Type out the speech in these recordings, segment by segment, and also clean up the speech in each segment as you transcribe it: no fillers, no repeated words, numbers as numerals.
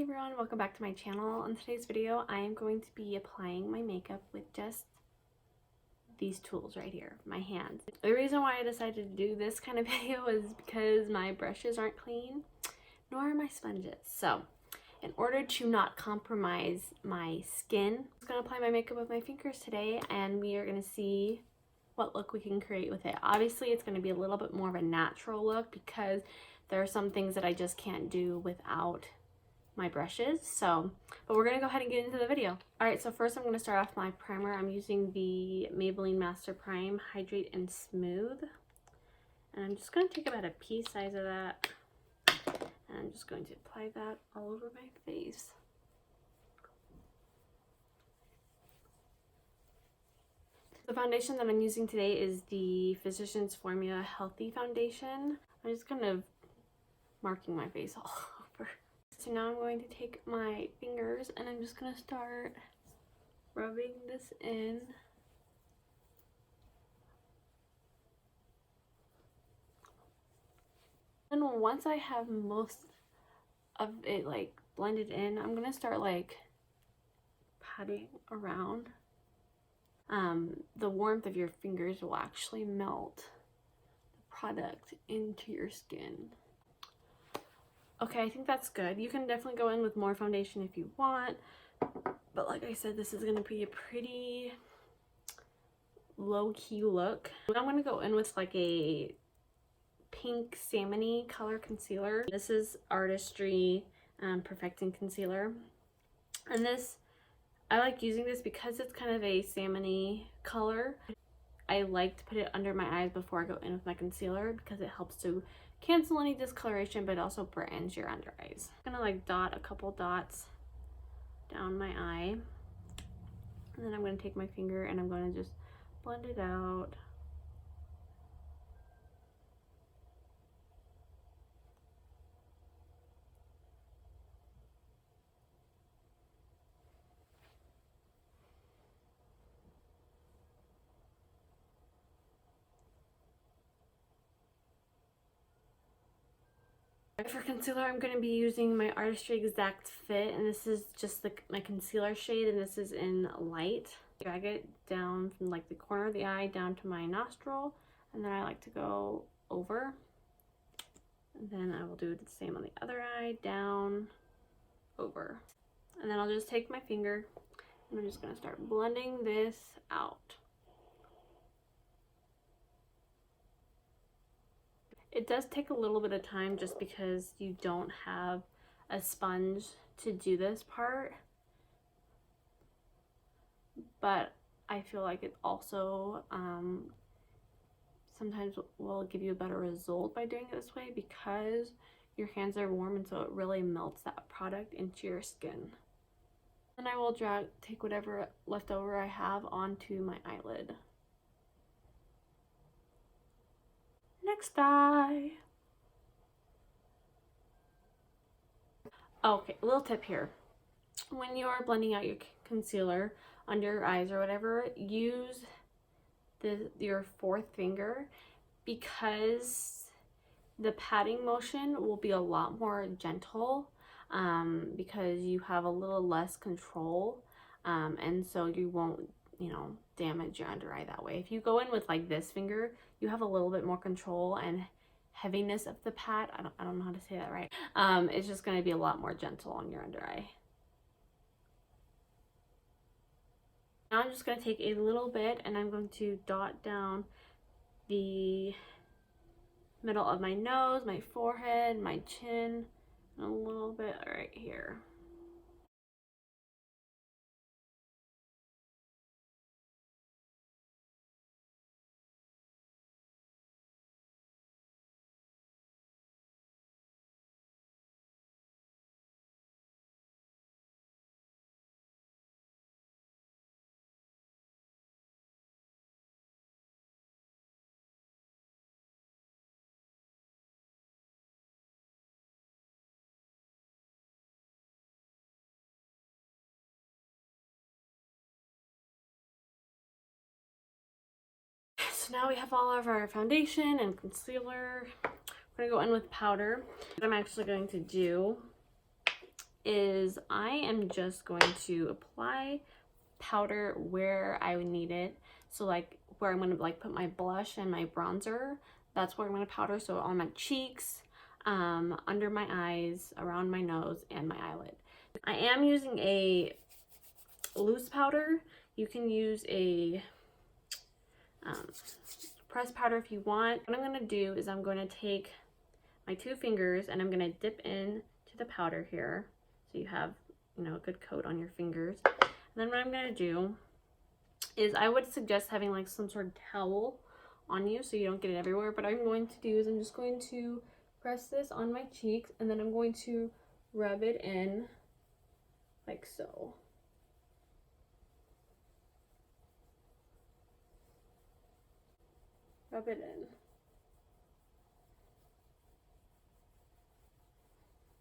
everyone, welcome back to my channel. In today's video, I am going to be applying my makeup with just these tools right here, my hands. The reason why I decided to do this kind of video is because my brushes aren't clean, nor are my sponges. So, in order to not compromise my skin, I'm just going to apply my makeup with my fingers today, and we are going to see what look we can create with it. Obviously, it's going to be a little bit more of a natural look because there are some things that I just can't do without my brushes. So, but we're gonna go ahead and get into the video. All right, so first I'm gonna start off my primer. I'm using the Maybelline Master Prime Hydrate and Smooth, and I'm just gonna take about a pea size of that, and I'm just going to apply that all over my face. The foundation that I'm using today is the Physicians Formula Healthy Foundation. I'm just kind of marking my face all over. So now I'm going to take my fingers and I'm just going to start rubbing this in. And once I have most of it like blended in, I'm going to start like patting around. The warmth of your fingers will actually melt the product into your skin. Okay, I think that's good. You can definitely go in with more foundation if you want, but like I said, this is going to be a pretty low-key look. I'm going to go in with like a pink salmon-y color concealer. This is Artistry Perfecting Concealer, and this, I like using this because it's kind of a salmon-y color. I like to put it under my eyes before I go in with my concealer because it helps to cancel any discoloration, but it also brightens your under eyes. I'm gonna like dot a couple dots down my eye, and then I'm gonna take my finger and I'm gonna just blend it out. For concealer, I'm going to be using my Artistry Exact Fit, and this is just my concealer shade, and this is in light. Drag it down from like the corner of the eye down to my nostril, and then I like to go over. And then I will do the same on the other eye, down, over. And then I'll just take my finger, and I'm just going to start blending this out. It does take a little bit of time just because you don't have a sponge to do this part, but I feel like it also sometimes will give you a better result by doing it this way because your hands are warm, and so it really melts that product into your skin. Then I will take whatever leftover I have onto my eyelid. Next eye. Okay, a little tip here. When you are blending out your concealer under your eyes or whatever, use your fourth finger because the patting motion will be a lot more gentle because you have a little less control, and so you won't, damage your under eye that way. If you go in with like this finger, you have a little bit more control and heaviness of the pat. I don't know how to say that right. It's just going to be a lot more gentle on your under eye. Now I'm just going to take a little bit and I'm going to dot down the middle of my nose, my forehead, my chin, and a little bit right here. So now we have all of our foundation and concealer. We're gonna go in with powder. What I'm actually going to do is I am just going to apply powder where I would need it. So like where I'm going to like put my blush and my bronzer, that's where I'm going to powder. So on my cheeks, under my eyes, around my nose, and my eyelid. I am using a loose powder. You can use a pressed powder if you want. What I'm going to do is I'm going to take my 2 fingers and I'm going to dip in to the powder here so you have, you know, a good coat on your fingers. And then what I'm going to do is I would suggest having like some sort of towel on you so you don't get it everywhere. But what I'm going to do is I'm just going to press this on my cheeks and then I'm going to rub it in like so. Rub it in.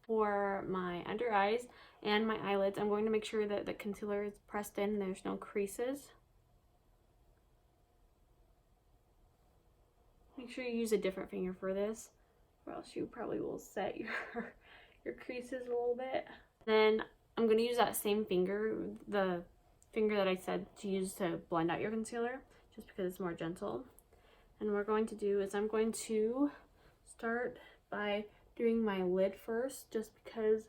For my under eyes and my eyelids, I'm going to make sure that the concealer is pressed in and there's no creases. Make sure you use a different finger for this, or else you probably will set your creases a little bit. Then I'm going to use that same finger, the finger that I said to use to blend out your concealer, just because it's more gentle. And what we're going to do is I'm going to start by doing my lid first, just because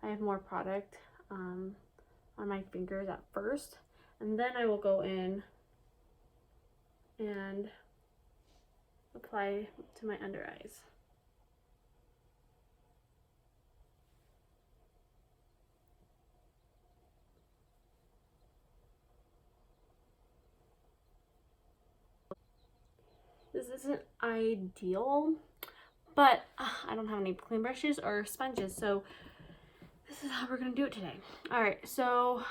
I have more product on my fingers at first. And then I will go in and apply to my under eyes. This isn't ideal, but I don't have any clean brushes or sponges, so this is how we're gonna do it today. All right, so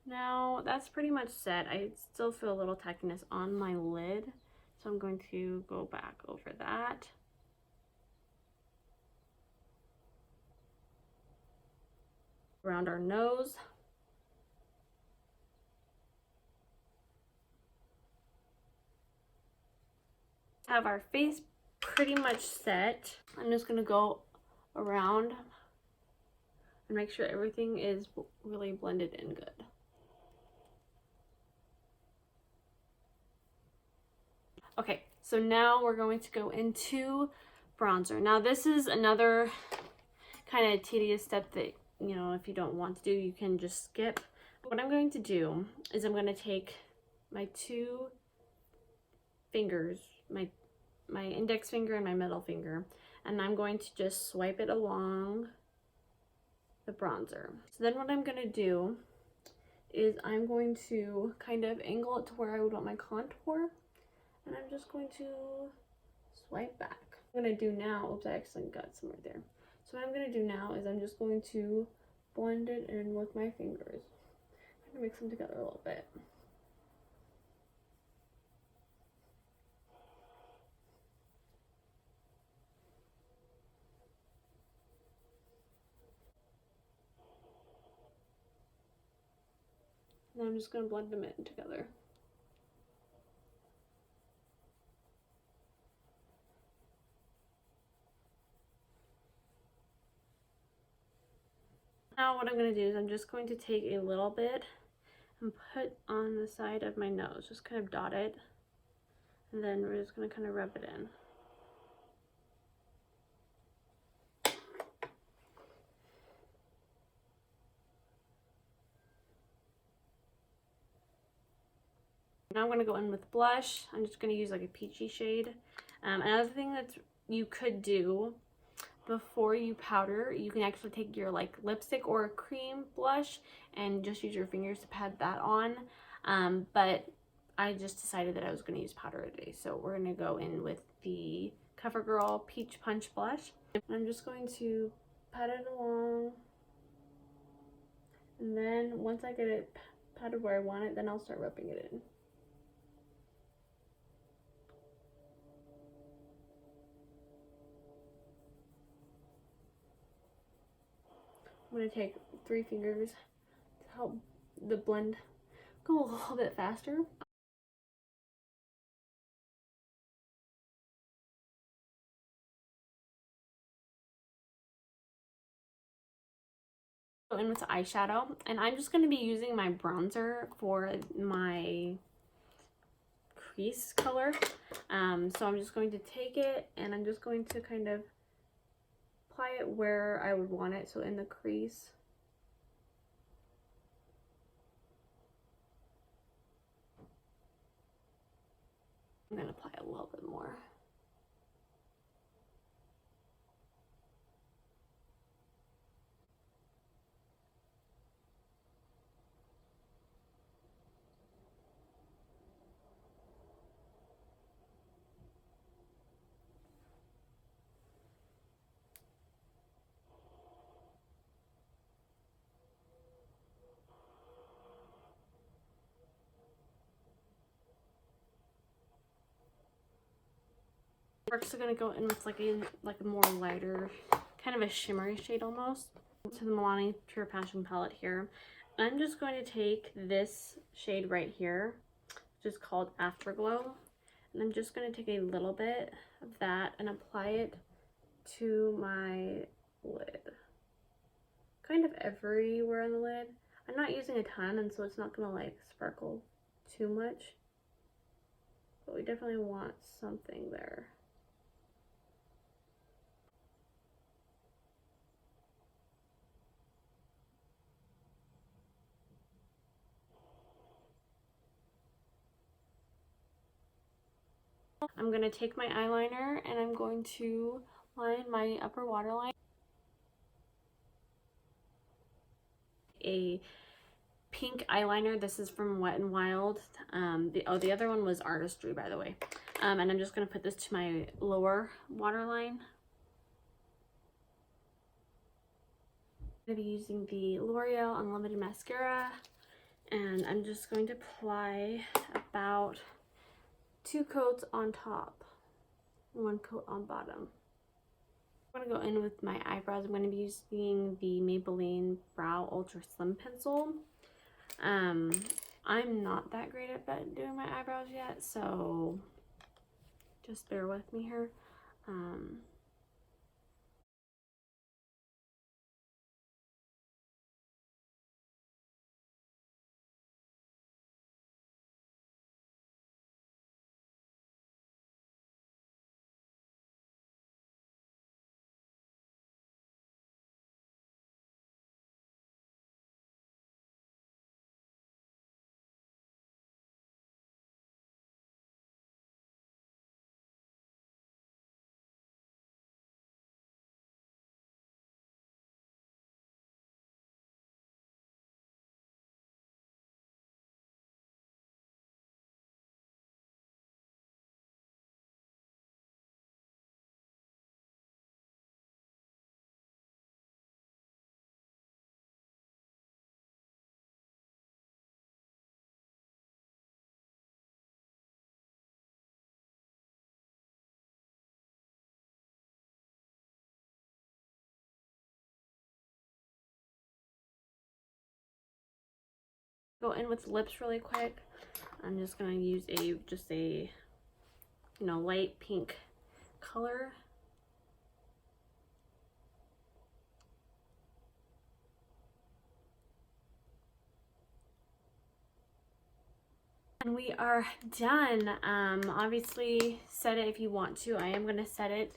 now that's pretty much set. I still feel a little tackiness on my lid, so I'm going to go back over that. Around our nose. Have our face pretty much set. I'm just gonna go around and make sure everything is really blended in good. Okay, so now we're going to go into bronzer. Now this is another kind of tedious step that, you know, if you don't want to do, you can just skip. What I'm going to do is I'm going to take my 2 fingers, my index finger and my middle finger, and I'm going to just swipe it along the bronzer. So then what I'm going to do is I'm going to kind of angle it to where I would want my contour, and I'm just going to swipe back. What I'm going to do now, oops, I accidentally got some right there. So what I'm going to do now is I'm just going to blend it in with my fingers. I'm going to mix them together a little bit. And I'm just going to blend them in together. Now what I'm going to do is I'm just going to take a little bit and put on the side of my nose, just kind of dot it, and then we're just going to kind of rub it in. Now I'm going to go in with blush. I'm just going to use like a peachy shade. Another thing that you could do before you powder, you can actually take your like lipstick or a cream blush and just use your fingers to pat that on. But I just decided that I was going to use powder today, so we're going to go in with the Covergirl Peach Punch Blush. I'm just going to pat it along, and then once I get it patted where I want it, then I'll start rubbing it in. I'm going to take 3 fingers to help the blend go a little bit faster. Go in with eyeshadow, and I'm just going to be using my bronzer for my crease color. So I'm just going to take it and I'm just going to kind of apply it where I would want it, so in the crease. I'm going to apply a little bit more. We're also going to go in with like a more lighter, kind of a shimmery shade almost. To the Milani Pure Passion palette here. I'm just going to take this shade right here, which is called Afterglow. And I'm just going to take a little bit of that and apply it to my lid. Kind of everywhere on the lid. I'm not using a ton, and so it's not going to like sparkle too much. But we definitely want something there. I'm going to take my eyeliner and I'm going to line my upper waterline. A pink eyeliner. This is from Wet n Wild. The other one was Artistry, by the way. And I'm just going to put this to my lower waterline. I'm going to be using the L'Oreal Unlimited Mascara. And I'm just going to apply about 2 coats on top, 1 coat on bottom. I'm going to go in with my eyebrows. I'm going to be using the Maybelline Brow Ultra Slim Pencil. I'm not that great at doing my eyebrows yet, so just bear with me here. Go in with lips really quick. I'm just going to use just a light pink color. And we are done. Obviously set it if you want to. I am going to set it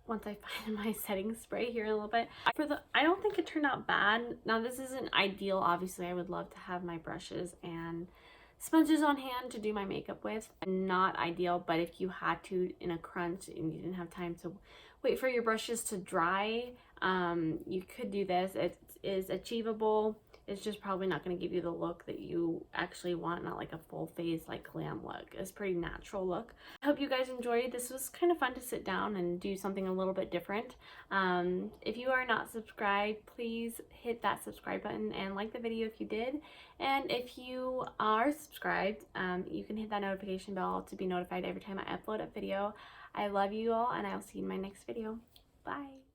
once I find my setting spray here in a little bit. I don't think it turned out bad. Now this isn't ideal. Obviously I would love to have my brushes and sponges on hand to do my makeup with. Not ideal, but if you had to in a crunch and you didn't have time to wait for your brushes to dry, you could do this. It is achievable. It's just probably not going to give you the look that you actually want, not like a full face like glam look. It's a pretty natural look. I hope you guys enjoyed. This was kind of fun to sit down and do something a little bit different. If you are not subscribed, please hit that subscribe button and like the video if you did. And if you are subscribed, you can hit that notification bell to be notified every time I upload a video. I love you all, and I'll see you in my next video. Bye!